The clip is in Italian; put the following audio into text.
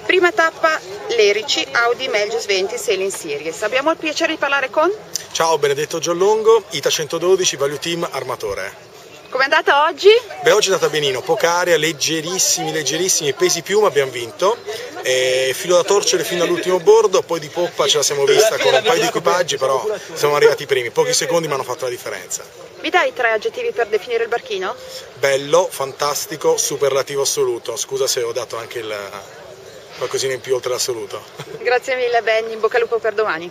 Prima tappa Lerici, Audi Melges 20 Sailing Series. Abbiamo il piacere di parlare con? Ciao, Benedetto Giallongo, ITA 112, Value Team Armatore. Com'è andata oggi? Beh, oggi è andata benino, poca aria, leggerissimi, pesi più, ma abbiamo vinto. Filo da torcere fino all'ultimo bordo, poi di poppa ce la siamo vista con un paio di equipaggi, però siamo arrivati primi, pochi secondi ma hanno fatto la differenza. Mi dai 3 aggettivi per definire il barchino? Bello, fantastico, superlativo assoluto. Scusa se ho dato anche qualcosina in più oltre l'assoluto. Grazie mille Ben, in bocca al lupo per domani.